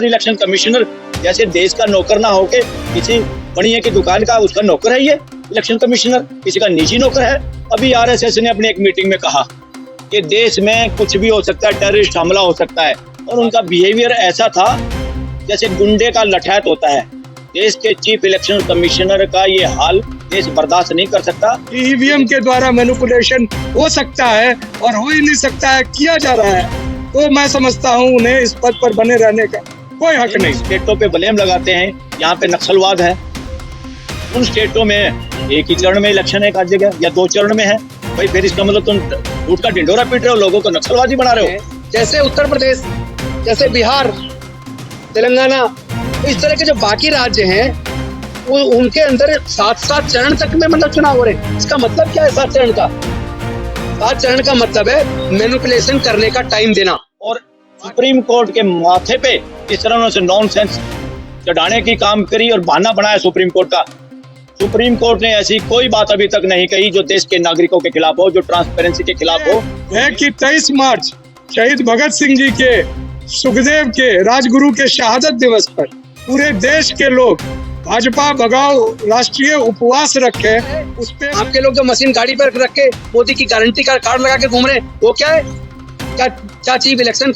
Election commissioner जैसे देश का नौकर ना होके किसी बनिए की दुकान का उसका नौकर है ये इलेक्शन कमिश्नर, किसी का निजी नौकर है। अभी आरएसएस ने अपनी एक मीटिंग में कहा कि देश में कुछ भी हो सकता है, टेररिस्ट हमला हो सकता है, और उनका बिहेवियर ऐसा था जैसे गुंडे का लठैत होता है। देश के चीफ इलेक्शन कमिश्नर का ये हाल देश बर्दाश्त नहीं कर सकता। ईवीएम के द्वारा मैनिपुलेशन हो सकता है और हो ही नहीं सकता है, किया जा रहा है, तो मैं समझता हूँ उन्हें इस पद पर बने रहने का कोई हक नहीं। स्टेटों पे ब्लेम लगाते हैं, यहाँ पे नक्सलवाद है। उन स्टेटों में एक ही चरण में इलेक्शन है, एक जगह या 2 चरण में है, भाई फिर इसका मतलब तुम झूठ का ढिंडोरा पीट रहे हो, लोगों को नक्सलवादी बना रहे हो। जैसे उत्तर प्रदेश, जैसे बिहार, तेलंगाना, इस तरह के जो बाकी राज्य हैं उनके अंदर 7 चरण तक में मतलब चुनाव हो रहे हैं। इसका मतलब क्या है 7 चरण का? 7 चरण का मतलब है मैनिपुलेशन करने का टाइम देना। और सुप्रीम कोर्ट के माथे पे इस तरह से नॉनसेंस चढ़ाने की काम करी और बहाना बनाया सुप्रीम कोर्ट का। सुप्रीम कोर्ट ने ऐसी कोई बात अभी तक नहीं कही जो देश के नागरिकों के खिलाफ हो, जो ट्रांसपेरेंसी के खिलाफ हो। है कि 23 मार्च शहीद भगत सिंह जी के, सुखदेव के, राजगुरु के शहादत दिवस पर पूरे देश के लोग भाजपा भगाओ राष्ट्रीय उपवास रखे। उस पे आपके लोग जो मशीन गाड़ी पर रख के मोदी की गारंटी का कार्ड लगा के घूम रहे हैं, वो क्या है? क्या चीफ इलेक्शन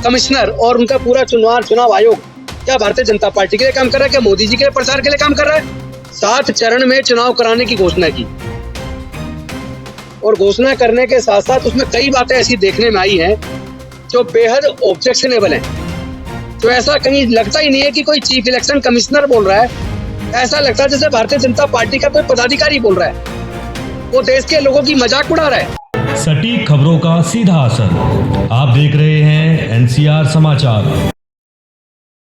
कमिश्नर और उनका पूरा चुनाव आयोग क्या भारतीय जनता पार्टी के लिए काम कर रहा है? क्या मोदी जी के प्रचार के लिए काम कर रहा है? 7 चरण में चुनाव कराने की घोषणा की, और घोषणा करने के साथ साथ उसमें कई बातें ऐसी देखने में आई हैं जो बेहद ऑब्जेक्शनेबल हैं। तो ऐसा कहीं लगता ही नहीं है कि कोई चीफ इलेक्शन कमिश्नर बोल रहा है, ऐसा लगता है जैसे भारतीय जनता पार्टी का कोई पदाधिकारी बोल रहा है। वो देश के लोगों की मजाक उड़ा रहा है। सटीक खबरों का सीधा असर। आप देख रहे हैं एनसीआर समाचार।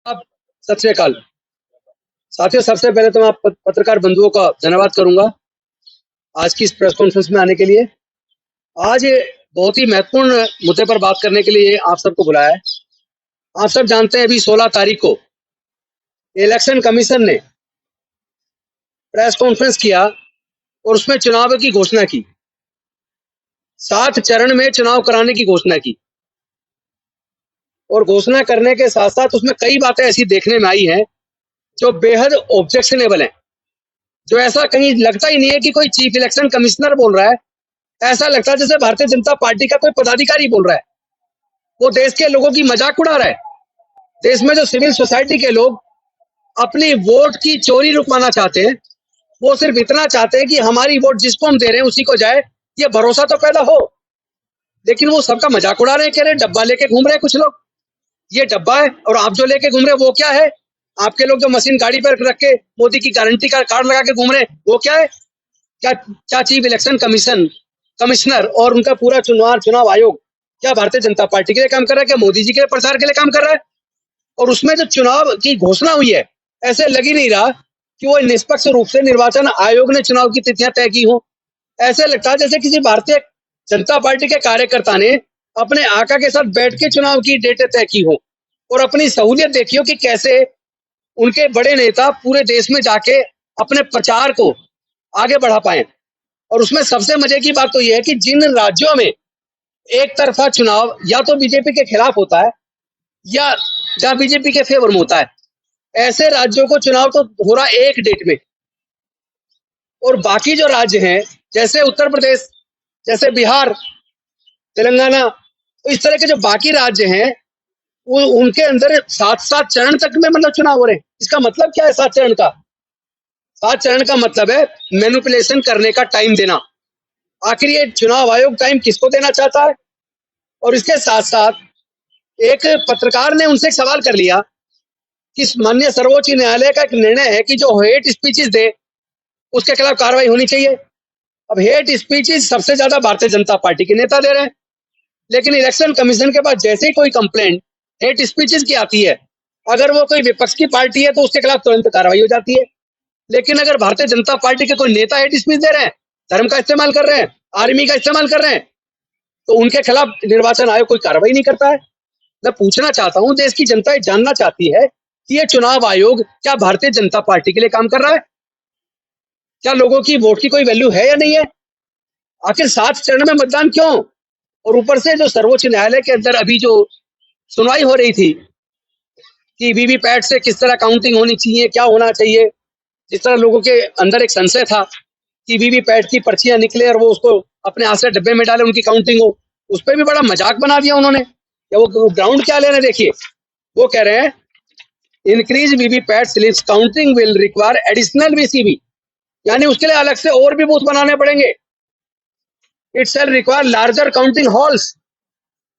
अब सत श्री अकाल साथियों, सबसे पहले तो मैं पत्रकार बंधुओं का धन्यवाद करूंगा आज की इस प्रेस कॉन्फ्रेंस में आने के लिए। आज बहुत ही महत्वपूर्ण मुद्दे पर बात करने के लिए आप सबको बुलाया है। आप सब जानते हैं अभी 16 तारीख को इलेक्शन कमीशन ने प्रेस कॉन्फ्रेंस किया और उसमें चुनाव की घोषणा की। 7 चरण में चुनाव कराने की घोषणा की, और घोषणा करने के साथ साथ उसमें कई बातें ऐसी देखने में आई हैं जो बेहद ऑब्जेक्शनेबल हैं। जो ऐसा कहीं लगता ही नहीं है कि कोई चीफ इलेक्शन कमिश्नर बोल रहा है, ऐसा लगता है जैसे भारतीय जनता पार्टी का कोई पदाधिकारी बोल रहा है। वो देश के लोगों की मजाक उड़ा रहा है। देश में जो सिविल सोसाइटी के लोग अपनी वोट की चोरी रुकवाना चाहते हैं, वो सिर्फ इतना चाहते हैं कि हमारी वोट जिसको हम दे रहे हैं उसी को जाए, ये भरोसा तो पैदा हो। लेकिन वो सबका मजाक उड़ा रहे हैं, कह रहे डब्बा लेके घूम रहे हैं कुछ लोग, ये डब्बा है, और आप जो लेके घूम रहे हैं वो क्या है? आपके लोग जो मशीन गाड़ी पर रख के मोदी की गारंटी का कार्ड लगा के घूम रहे हैं, वो क्या है? क्या चीफ इलेक्शन कमिश्नर और उनका पूरा चुनाव आयोग क्या भारतीय जनता पार्टी के लिए काम कर रहा है? क्या मोदी जी के प्रचार के लिए काम कर रहा है? और उसमें जो चुनाव की घोषणा हुई है, ऐसे लग ही नहीं रहा कि वो निष्पक्ष रूप से निर्वाचन आयोग ने चुनाव की तिथियां तय की हो। ऐसे लगता है जैसे किसी भारतीय जनता पार्टी के कार्यकर्ता ने अपने आका के साथ बैठ के चुनाव की डेटें तय की हो और अपनी सहूलियत देखी हो कि कैसे उनके बड़े नेता पूरे देश में जाके अपने प्रचार को आगे बढ़ा पाए। और उसमें सबसे मजे की बात तो यह है कि जिन राज्यों में एक तरफा चुनाव या तो बीजेपी के खिलाफ होता है या बीजेपी के फेवर में होता है, ऐसे राज्यों को चुनाव तो हो रहा एक डेट में। और बाकी जो राज्य हैं जैसे उत्तर प्रदेश, जैसे बिहार, तेलंगाना, तो इस तरह के जो बाकी राज्य हैं उनके अंदर 7 चरण तक में मतलब चुनाव हो रहे हैं। इसका मतलब क्या है 7 चरण का? 7 चरण का मतलब है मैनिपुलेशन करने का टाइम देना। आखिर ये चुनाव आयोग टाइम किसको देना चाहता है? और इसके साथ साथ एक पत्रकार ने उनसे एक सवाल कर लिया कि माननीय सर्वोच्च न्यायालय का एक निर्णय है कि जो हेट स्पीचेस दे उसके खिलाफ कार्रवाई होनी चाहिए। अब हेट स्पीचेस सबसे ज्यादा भारतीय जनता पार्टी के नेता दे रहे हैं, लेकिन इलेक्शन कमीशन के पास जैसे ही कोई कंप्लेंट हेट स्पीचेस की आती है, अगर वो कोई विपक्ष की पार्टी है तो उसके खिलाफ तुरंत कार्रवाई हो जाती है। लेकिन अगर भारतीय जनता पार्टी के कोई नेता हेट स्पीच दे रहे हैं, धर्म का इस्तेमाल कर रहे हैं, आर्मी का इस्तेमाल कर रहे हैं, तो उनके खिलाफ निर्वाचन आयोग कोई कार्रवाई नहीं करता है। मैं पूछना चाहता हूं, देश की जनता जानना चाहती है कि ये चुनाव आयोग क्या भारतीय जनता पार्टी के लिए काम कर रहा है? क्या लोगों की वोट की कोई वैल्यू है या नहीं है? आखिर 7 चरण में मतदान क्यों? और ऊपर से जो सर्वोच्च न्यायालय के अंदर अभी जो सुनवाई हो रही थी, कि वीवीपैट से किस तरह काउंटिंग होनी चाहिए, क्या होना चाहिए। जिस तरह लोगों के अंदर एक संशय था कि वीवीपैट की पर्चियां निकले और वो उसको अपने हाथ से डब्बे में डाले, उनकी काउंटिंग हो, उस पर भी बड़ा मजाक बना दिया उन्होंने। या वो ग्राउंड क्या ले रहे हैं देखिए, वो कह रहे हैं increase VVPAT slips counting will require additional VCB, यानी उसके लिए अलग से और भी बूथ बनाने पड़ेंगे। It shall require larger counting halls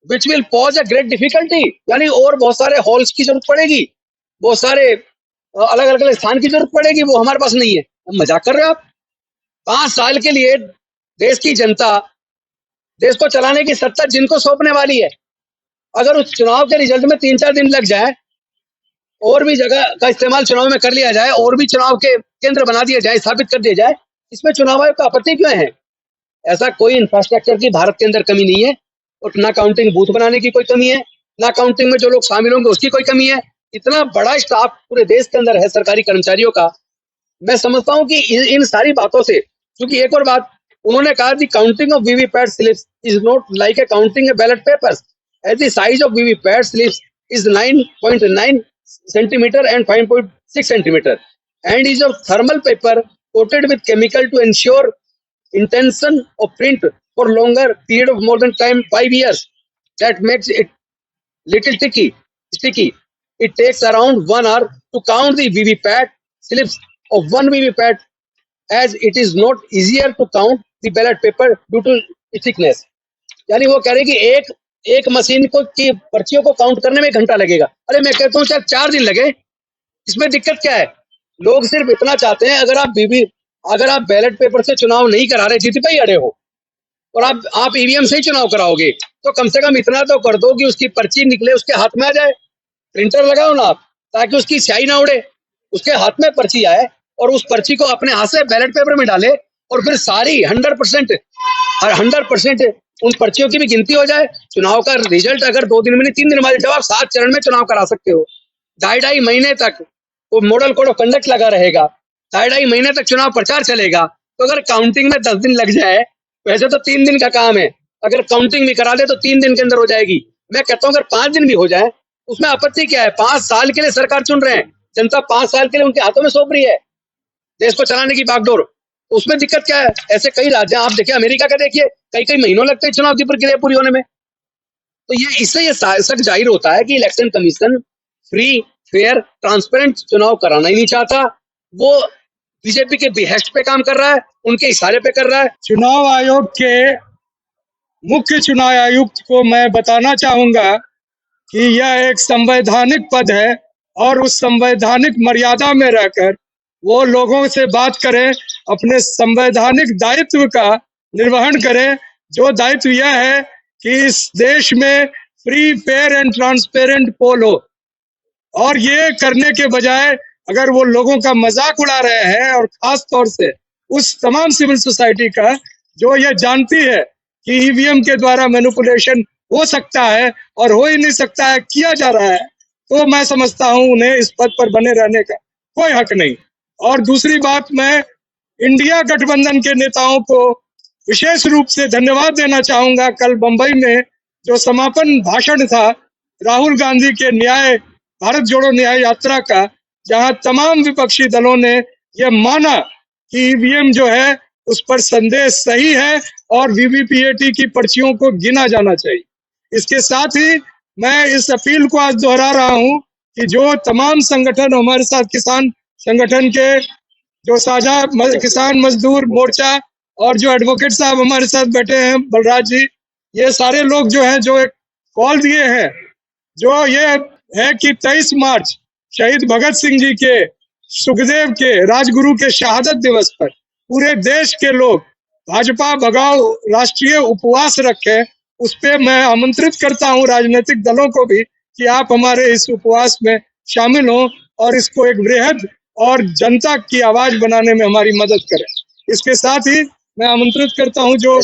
which will pause a great difficulty, यानी और बहुत सारे हॉल्स की जरूरत पड़ेगी, बहुत सारे अलग अलग स्थान की जरूरत पड़ेगी, वो हमारे पास नहीं है। अब मजाक कर रहे हो आप? 5 साल के लिए देश की जनता, देश को चलाने की सत्ता जिनको सौंपने वाली है, अगर उस चुनाव के रिजल्ट में 3-4 दिन लग जाए, और भी जगह का इस्तेमाल चुनाव में कर लिया जाए, और भी चुनाव के केंद्र बना दिए जाए, स्थापित कर दिए जाए, इसमें चुनाव आयोग का आपत्ति क्यों है? ऐसा कोई इंफ्रास्ट्रक्चर की भारत के अंदर कमी नहीं है, और ना काउंटिंग बूथ बनाने की कोई कमी है, ना काउंटिंग में जो लोग शामिल होंगे उसकी कोई कमी है। इतना बड़ा स्टाफ पूरे देश के अंदर है सरकारी कर्मचारियों का। मैं समझता हूं कि इन सारी बातों से, क्योंकि एक और बात उन्होंने कहा कि counting of VVPAT slips is not like a counting a ballot papers as the size of VVPAT slips is 9.9 centimeter and 5.6 centimeter and is of thermal paper coated with chemical to ensure intention of print for longer period of more than 5 years. That makes it little sticky. It takes around 1 hour to count the VVPAT slips of one VVPAT, as it is not easier to count the ballot paper due to its thickness. यानी वो कह रहे हैं कि एक machine को की पर्चियों को काउंट करने में 1 घंटा लगेगा। अरे मैं कहता हूँ शायद 4 दिन लगे, इसमें दिक्कत क्या है? लोग सिर्फ इतना चाहते हैं, अगर आप बैलेट पेपर से चुनाव नहीं करा रहे, जीत पे ही अड़े हो, और आप ईवीएम से ही चुनाव कराओगे, तो कम से कम इतना तो कर दो कि उसकी पर्ची निकले, उसके हाथ में आ जाए। प्रिंटर लगाओ ना आप, ताकि उसकी स्याही ना उड़े, उसके हाथ में पर्ची आए, और उस पर्ची को अपने हाथ से बैलेट पेपर में डाले, और फिर सारी 100% उन पर्चियों की भी गिनती हो जाए। चुनाव का रिजल्ट अगर 2 दिन में नहीं 3 दिन में, जब आप 7 चरण में चुनाव करा सकते हो, 2.5 महीने तक वो मॉडल कोड ऑफ कंडक्ट लगा रहेगा, 2.5 महीने तक चुनाव प्रचार चलेगा, तो अगर काउंटिंग में 10 दिन लग जाए, वैसे तो 3 दिन का काम है, अगर काउंटिंग भी करा दे तो 3 दिन के अंदर हो जाएगी। मैं कहता हूँ अगर 5 दिन भी हो जाए, उसमें आपत्ति क्या है? 5 साल के लिए सरकार चुन रहे हैं, जनता 5 साल के लिए उनके हाथों में सौंप रही है देश को चलाने की बागडोर, उसमें दिक्कत क्या है? ऐसे कई राज्य आप देखिए, अमेरिका का देखिए, कई महीनों लगते हैं चुनाव की प्रक्रिया पूरी होने में। तो ये सच जाहिर होता है कि election commission free, fair, transparent चुनाव कराना ही नहीं चाहता। वो बीजेपी के बिहेस्ट पे काम कर रहा है, उनके इशारे पे कर रहा है। चुनाव आयोग के मुख्य चुनाव आयुक्त को मैं बताना चाहूंगा कि यह एक संवैधानिक पद है, और उस संवैधानिक मर्यादा में रहकर वो लोगों से बात करें, अपने संवैधानिक दायित्व का निर्वहन करें, जो दायित्व यह है कि इस देश में फ्री, फेयर एंड ट्रांसपेरेंट पोल हो। और ये करने के बजाय अगर वो लोगों का मजाक उड़ा रहे हैं, और खास तौर से उस तमाम सिविल सोसाइटी का जो ये जानती है कि ईवीएम के द्वारा मैनिपुलेशन हो सकता है और हो ही नहीं सकता है, किया जा रहा है, तो मैं समझता हूं उन्हें इस पद पर बने रहने का कोई हक नहीं। और दूसरी बात, मैं इंडिया गठबंधन के नेताओं को विशेष रूप से धन्यवाद देना चाहूंगा। कल बंबई में जो समापन भाषण था राहुल गांधी के भारत जोड़ो न्याय यात्रा का, जहां तमाम विपक्षी दलों ने यह माना कि ईवीएम जो है उस पर संदेश सही है और वीवीपीएटी की पर्चियों को गिना जाना चाहिए। इसके साथ ही मैं इस अपील को आज दोहरा रहा हूं कि जो तमाम संगठन हमारे साथ, किसान संगठन के जो साझा किसान मजदूर मोर्चा और जो एडवोकेट साहब हमारे साथ बैठे हैं, बलराज जी, ये सारे लोग जो हैं, जो एक कॉल दिए हैं, जो ये है कि 23 मार्च शहीद भगत सिंह जी के, सुखदेव के, राजगुरु के शहादत दिवस पर पूरे देश के लोग भाजपा भगाओ राष्ट्रीय उपवास रखें। उस पे मैं आमंत्रित करता हूं राजनीतिक दलों को भी कि आप हमारे इस उपवास में शामिल हों और इसको एक वृहद और जनता की आवाज बनाने में हमारी मदद करें। इसके साथ ही मैं आमंत्रित करता हूं जो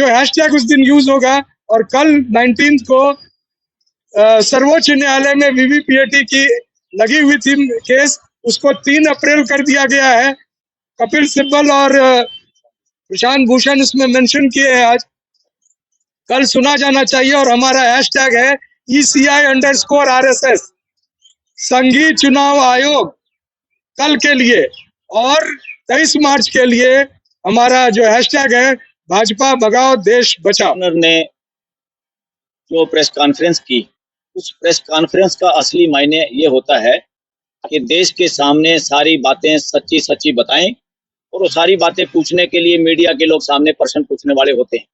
हैशटैग उस दिन यूज होगा, और कल 19 को सर्वोच्च न्यायालय में वीवीपीएटी की लगी हुई थी केस, उसको 3 अप्रैल कर दिया गया है। कपिल सिब्बल और प्रशांत भूषण उसमें मेंशन किए हैं, आज कल सुना जाना चाहिए। और हमारा हैशटैग है ECI_RSS। संघीय चुनाव आयोग कल के लिए और 23 मार्च के लिए हमारा जो हैशटैग है भाजपा भगाओ देश बचाओ। गवर्नर ने जो प्रेस कॉन्फ्रेंस की, उस प्रेस कॉन्फ्रेंस का असली मायने ये होता है कि देश के सामने सारी बातें सच्ची सच्ची बताएं, और वो सारी बातें पूछने के लिए मीडिया के लोग सामने प्रश्न पूछने वाले होते हैं।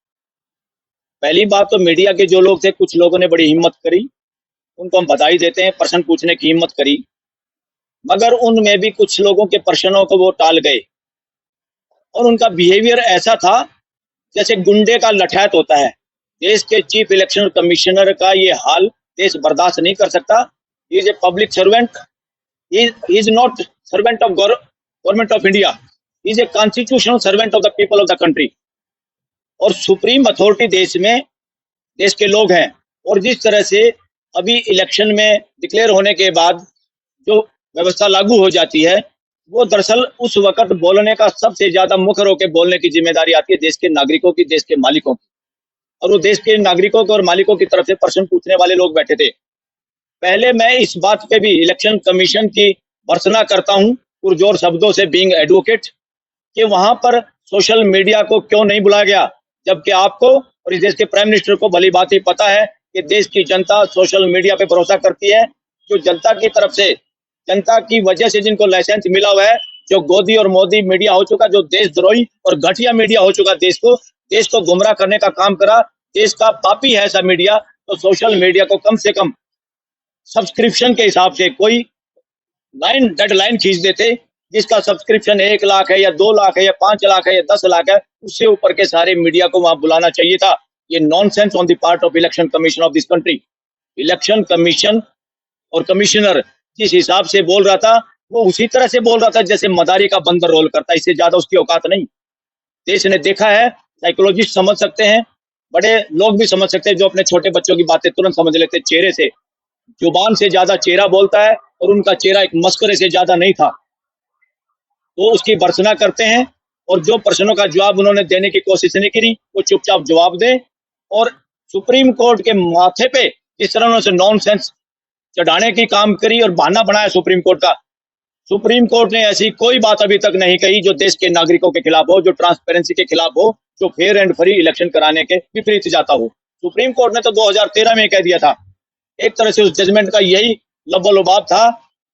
पहली बात तो मीडिया के जो लोग थे, कुछ लोगों ने बड़ी हिम्मत करी, उनको हम बधाई देते हैं, प्रश्न पूछने की हिम्मत करी, मगर उनमें भी कुछ लोगों के प्रश्नों को वो टाल गए और उनका बिहेवियर ऐसा था जैसे गुंडे का लठैत होता है। देश के चीफ इलेक्शन कमिश्नर का ये हाल देश बर्दाश्त नहीं कर सकता। He is a public servant, he is not servant of government of India, he is a constitutional servant of the people of the country. और सुप्रीम अथॉरिटी देश में देश के लोग हैं, और जिस तरह से अभी इलेक्शन में डिक्लेयर होने के बाद जो व्यवस्था लागू हो जाती है, वो दरअसल उस वक्त बोलने का सबसे ज्यादा मुखर होकर बोलने की जिम्मेदारी आती है देश के नागरिकों की, देश के मालिकों की। और वो देश के नागरिकों और मालिकों की तरफ से प्रश्न पूछने वाले लोग बैठे थे। पहले मैं इस बात पे भी इलेक्शन कमीशन की भर्त्सना करता हूं पुरजोर शब्दों से, बीइंग एडवोकेट, कि वहां पर सोशल मीडिया को क्यों नहीं बुलाया गया, जबकि आपको और इस देश के प्राइम मिनिस्टर को भली बात ही पता है कि देश की जनता सोशल मीडिया पे भरोसा करती है। जो जनता की तरफ से, जनता की वजह से जिनको लाइसेंस मिला हुआ है, जो गोदी और मोदी मीडिया हो चुका, जो देशद्रोही और घटिया मीडिया हो चुका, देश को गुमराह करने का काम करा, देश का पापी है ऐसा मीडिया, तो सोशल मीडिया को कम से कम सब्सक्रिप्शन के हिसाब से कोई डेडलाइन खींच देते, जिसका सब्सक्रिप्शन 1 लाख है या 2 लाख है या 5 लाख है या 10 लाख है, उससे ऊपर के सारे मीडिया को वहां बुलाना चाहिए था। ये nonsense on the part of election commission of this country. Election commission और कमिश्नर जिस हिसाब से बोल रहा था, वो उसी तरह से बोल रहा था जैसे मदारी का बंदर रोल करता है, इससे ज्यादा उसकी औकात नहीं। देश ने देखा है, साइकोलॉजिस्ट समझ सकते हैं, बड़े लोग भी समझ सकते हैं, जो अपने छोटे बच्चों की बातें तुरंत समझ लेते चेहरे से। जुबान से ज्यादा चेहरा बोलता है, और उनका चेहरा एक मस्करे से ज्यादा नहीं था। तो उसकी भर्त्सना करते हैं, और जो प्रश्नों का जवाब उन्होंने देने की कोशिश नहीं करी, वो चुपचाप जवाब दे। और सुप्रीम कोर्ट के माथे पे इस तरह उन्होंने नॉनसेंस चढ़ाने की काम करी और बहाना बनाया सुप्रीम कोर्ट का। सुप्रीम कोर्ट ने ऐसी कोई बात अभी तक नहीं कही जो देश के नागरिकों के खिलाफ हो, जो ट्रांसपेरेंसी के खिलाफ हो, जो फेयर एंड फ्री इलेक्शन कराने के विपरीत जाता हो। सुप्रीम कोर्ट ने तो 2013 में कह दिया था। एक तरह से उस जजमेंट का यही लब्बो-लुबाब था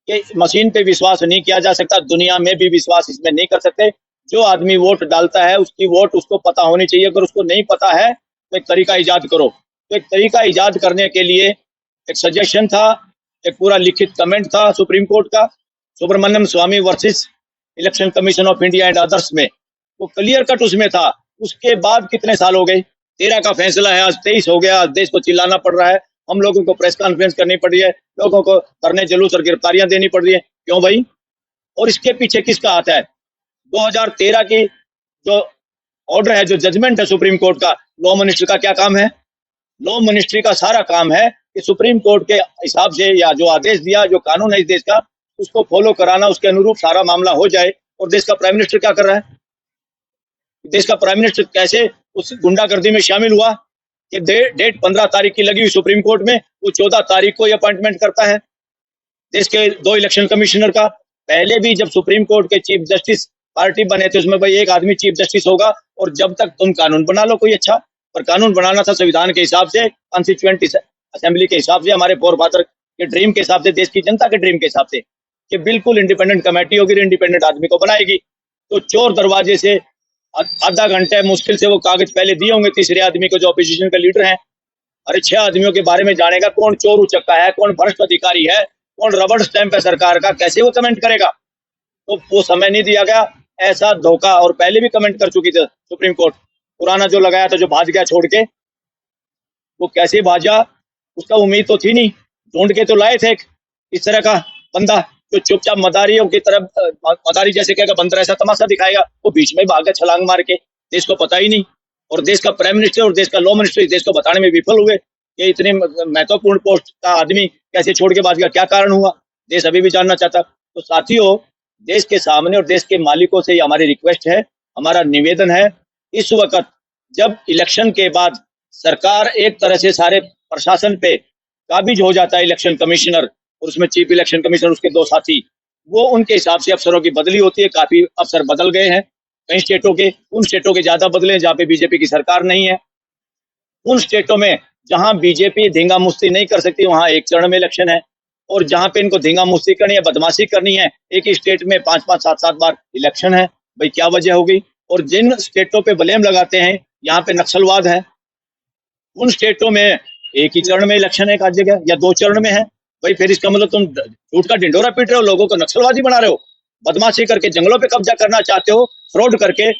कि मशीन पे विश्वास नहीं किया जा सकता, दुनिया में भी विश्वास इसमें नहीं कर सकते। जो आदमी वोट डालता है, उसकी वोट उसको पता होनी चाहिए। अगर उसको नहीं पता है तो एक तरीका ईजाद करो। तो एक तरीका ईजाद करने के लिए एक सजेशन था, एक पूरा लिखित कमेंट था सुप्रीम कोर्ट का, Subramanian Swamy versus election commission of India and others में। वो क्लियर कट उसमें था। उसके बाद कितने साल हो गए, 13 का फैसला है, आज 23 हो गया। देश को चिल्लाना पड़ रहा है, हम लोगों को प्रेस कॉन्फ्रेंस करनी पड़ रही है, लोगों को धरने जुलूस और गिरफ्तारियां देनी पड़ रही है। क्यों भाई? और इसके पीछे किसका हाथ है? 2013 की जो ऑर्डर है, जो जजमेंट है सुप्रीम कोर्ट का, लॉ मिनिस्टर का क्या काम है? लॉ मिनिस्ट्री का सारा काम है कि सुप्रीम कोर्ट के हिसाब से, या जो आदेश दिया, जो कानून है इस देश का, उसको फॉलो कराना, उसके अनुरूप सारा मामला हो जाए। और देश का प्राइम मिनिस्टर क्या कर रहा है? देश का प्राइम मिनिस्टर कैसे उस गुंडागर्दी में शामिल हुआ कि डेट 15 तारीख की लगी हुई सुप्रीम कोर्ट में, वो 14 तारीख को अपॉइंटमेंट करता है देश के 2 इलेक्शन कमिश्नर का। पहले भी जब सुप्रीम कोर्ट के चीफ जस्टिस पार्टी बने थे, उसमें भाई एक आदमी चीफ जस्टिस होगा, और जब तक तुम कानून बना लो कोई अच्छा, पर कानून बनाना था संविधान के हिसाब से, कॉन्स्टिट्यूएंट असेंबली के हिसाब से, हमारे फोरफादर के ड्रीम के हिसाब से, देश की जनता के ड्रीम के हिसाब से, कि बिल्कुल इंडिपेंडेंट कमेटी होगी, इंडिपेंडेंट आदमी को बनाएगी। तो चोर दरवाजे से आधा घंटे मुश्किल से वो कागज पहले दिए होंगे तीसरे आदमी को, जो अपोजिशन का लीडर है। अरे 6 आदमियों के बारे में जानेगा कौन चोर उचक्का है, कौन भ्रष्ट अधिकारी है, कौन रबड़ स्टैंप है सरकार का, कैसे वो कमेंट करेगा? तो वो समय नहीं दिया गया। ऐसा धोखा और पहले भी कमेंट कर चुकी थी सुप्रीम कोर्ट। पुराना जो लगाया था, जो भाग गया छोड़ के, वो कैसे भाजा, उसका उम्मीद तो थी नहीं। ढूंढ के तो लाए थे इस तरह का बंदा जो चुपचाप मदारियों की तरफ, मदारी जैसे कहेगा बंदर ऐसा तमाशा दिखाएगा, वो बीच में भागा छलांग मार के, देश को पता ही नहीं। और देश का प्राइम मिनिस्टर और देश का लॉ मिनिस्टर इस देश को बताने में विफल हुए कि इतने महत्वपूर्ण पोस्ट का आदमी कैसे छोड़ के भाग गया, क्या कारण हुआ, देश अभी भी जानना चाहता। तो साथियों, देश के सामने और देश के मालिकों से हमारी रिक्वेस्ट है, हमारा निवेदन है, इस वक्त जब इलेक्शन के बाद सरकार एक तरह से सारे प्रशासन पे काबिज हो जाता है इलेक्शन कमिश्नर, और उसमें चीफ इलेक्शन कमिश्नर उसके 2 साथी, वो उनके हिसाब से अफसरों की बदली होती है। काफी अफसर बदल गए हैं कई स्टेटों के, उन स्टेटों के ज्यादा बदले जहाँ पे बीजेपी की सरकार नहीं है। उन स्टेटों में जहां बीजेपी धींगा मुस्ती नहीं कर सकती वहां एक चरण में इलेक्शन है, और जहां पे इनको धींगा मुस्ती करनी है, बदमाशी करनी है, एक ही स्टेट में 5-5, 7-7 बार इलेक्शन है। भाई क्या वजह होगी? और जिन स्टेटों पे ब्लेम लगाते हैं यहाँ पे नक्सलवाद है, उन स्टेटों में एक ही चरण में इलेक्शन है, एक आध जगह या 2 चरण में है। भाई फिर इसका मतलब तुम झूठ का ढिंडोरा पीट रहे हो, लोगों को नक्सलवादी बना रहे हो, बदमाशी करके जंगलों पे कब्जा करना चाहते हो, फ्रॉड करके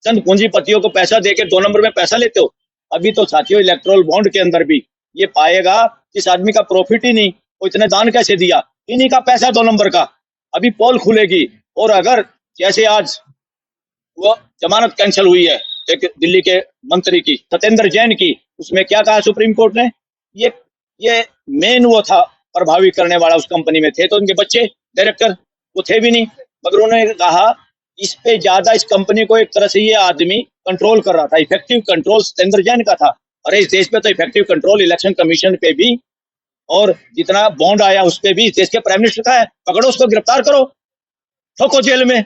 चंद पूंजीपतियों को पैसा देके 2 नंबर में पैसा लेते हो। अभी तो साथियों इलेक्टोरल बॉन्ड के अंदर भी ये पाएगा इस आदमी का प्रॉफिट ही नहीं, वो इतने दान कैसे दिया, इन्हीं का पैसा 2 नंबर का। अभी पोल खुलेगी, और अगर जैसे आज वो जमानत कैंसिल हुई है एक दिल्ली के मंत्री की, सत्येंद्र जैन की, उसमें क्या कहा सुप्रीम कोर्ट ने, ये मेन वो था प्रभावी करने वाला, उस कंपनी में थे तो उनके बच्चे डायरेक्टर वो थे भी नहीं, मगर उन्होंने कहा इस पे ज्यादा इस कंपनी को एक तरह से ये आदमी कंट्रोल कर रहा था, इफेक्टिव कंट्रोल सत्येंद्र जैन का था। अरे इस देश पे तो इफेक्टिव कंट्रोल इलेक्शन कमीशन पे भी, और जितना बॉन्ड आया उस पे भी इस देश के प्राइम मिनिस्टर का है। पकड़ो उसको, गिरफ्तार करो, ठोको जेल में।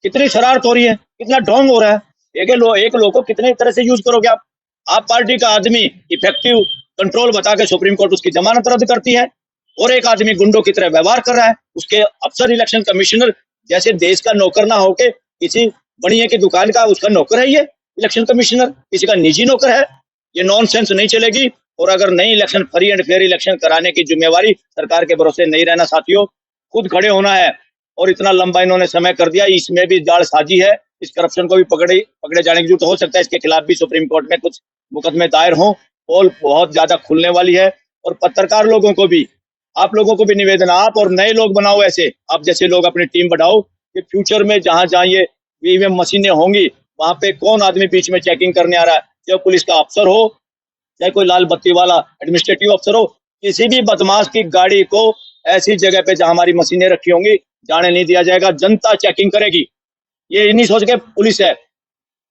कितनी शरारत हो रही है, कितना ढोंग हो रहा है, एक लोग को कितने तरह से यूज करोगे आप पार्टी का आदमी इफेक्टिव कंट्रोल बता के सुप्रीम कोर्ट उसकी जमानत रद्द करती है, और एक आदमी गुंडों की तरह व्यवहार कर रहा है। उसके अफसर इलेक्शन कमिश्नर जैसे देश का नौकर ना होके किसी बनिए की दुकान का उसका नौकर है ये इलेक्शन कमिश्नर, किसी का निजी नौकर है। ये नॉनसेंस नहीं चलेगी। और अगर नई election free and fair election कराने की जिम्मेवारी सरकार के भरोसे नहीं रहना साथियों, खुद खड़े होना है। और इतना लंबा इन्होंने समय कर दिया, इसमें भी जालसाजी है, इस करप्शन को भी पकड़े जाने की जरूरत हो सकता है। इसके खिलाफ भी सुप्रीम कोर्ट में कुछ मुकदमे दायर हों, पोल बहुत ज्यादा खुलने वाली है। और पत्रकार लोगों को भी, आप लोगों को भी निवेदन, आप और नए लोग बनाओ ऐसे, आप जैसे लोग अपनी टीम बढ़ाओ कि फ्यूचर में जहां जहां ये ईवीएम मशीनें होंगी वहां पे कौन आदमी बीच में चेकिंग करने आ रहा है, चाहे पुलिस का अफसर हो, चाहे कोई लाल बत्ती वाला एडमिनिस्ट्रेटिव अफसर हो, किसी भी बदमाश की गाड़ी को ऐसी जगह पे जहां हमारी मशीनें रखी होंगी जाने नहीं दिया जाएगा। जनता चेकिंग करेगी, ये नहीं सोच के पुलिस है।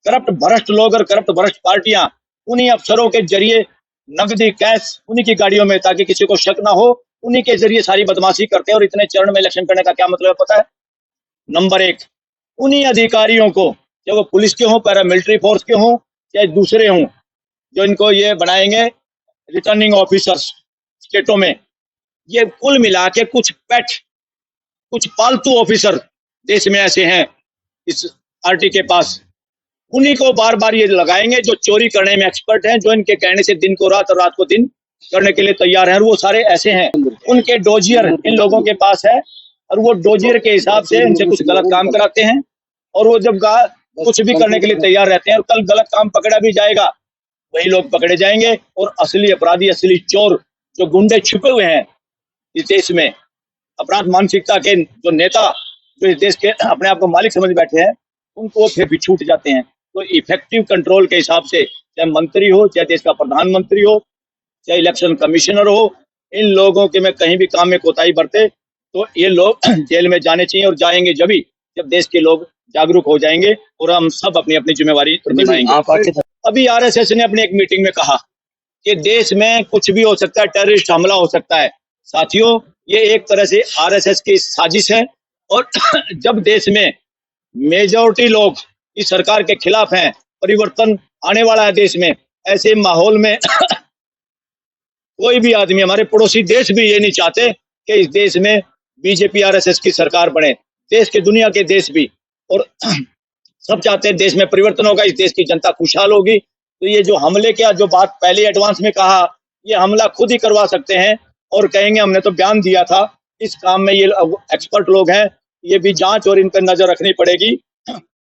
करप्ट भ्रष्ट लोग और करप्ट भ्रष्ट पार्टियां उन्हीं अफसरों के जरिए नकदी कैश उन्हीं की गाड़ियों में, ताकि किसी को शक ना हो, उन्हीं के जरिए सारी बदमाशी करते हैं। और इतने चरण में इलेक्शन करने का क्या मतलब है पता है? नंबर 1, उन्हीं अधिकारियों को, चाहे वो पुलिस के हों, पैरामिलिट्री फोर्स के हों, चाहे दूसरे हों, जो इनको ये बनाएंगे रिटर्निंग ऑफिसर्स स्टेटों में, ये कुल मिला के कुछ पालतू ऑफिसर देश में ऐसे हैं इस पार्टी के पास, उन्हीं को बार बार ये लगाएंगे जो चोरी करने में एक्सपर्ट हैं, जो इनके कहने से दिन को रात और रात को दिन करने के लिए तैयार हैं। वो सारे ऐसे हैं, उनके डोजियर इन लोगों के पास है, और वो डोजियर के हिसाब से इनसे कुछ गलत काम कराते हैं, और वो जब कुछ भी करने के लिए तैयार रहते हैं, और कल गलत काम पकड़ा भी जाएगा, वही लोग पकड़े जाएंगे। और असली अपराधी, असली चोर, जो गुंडे छुपे हुए हैं इस देश में, अपराध मानसिकता के जो नेता, जो इस देश के अपने आप को मालिक समझ बैठे हैं, उनको फिर भी छूट जाते हैं। तो इफेक्टिव कंट्रोल के हिसाब से, चाहे मंत्री हो, चाहे देश का प्रधानमंत्री हो, चाहे इलेक्शन कमिश्नर हो, इन लोगों के में कहीं भी काम में कोताही बरते तो ये लोग जेल में जाने चाहिए, और जाएंगे जब देश के लोग जागरूक हो जाएंगे और हम सब अपनी अपनी जिम्मेवारी निभाएंगे। अभी आरएसएस ने अपनी एक मीटिंग में कहा कि देश में कुछ भी हो सकता है, टेररिस्ट हमला हो सकता है। साथियों, ये एक तरह से आरएसएस की साजिश है। और जब देश में मेजॉरिटी लोग इस सरकार के खिलाफ हैं, परिवर्तन आने वाला है देश में, ऐसे माहौल में कोई भी आदमी, हमारे पड़ोसी देश भी ये नहीं चाहते कि इस देश में बीजेपी आरएसएस की सरकार बने, देश के दुनिया के देश भी, और सब चाहते हैं देश में परिवर्तन होगा, इस देश की जनता खुशहाल होगी। तो ये जो हमले का जो बात पहले एडवांस में कहा, ये हमला खुद ही करवा सकते हैं और कहेंगे हमने तो बयान दिया था। इस काम में ये एक्सपर्ट लोग हैं, ये भी जांच और इन पर नजर रखनी पड़ेगी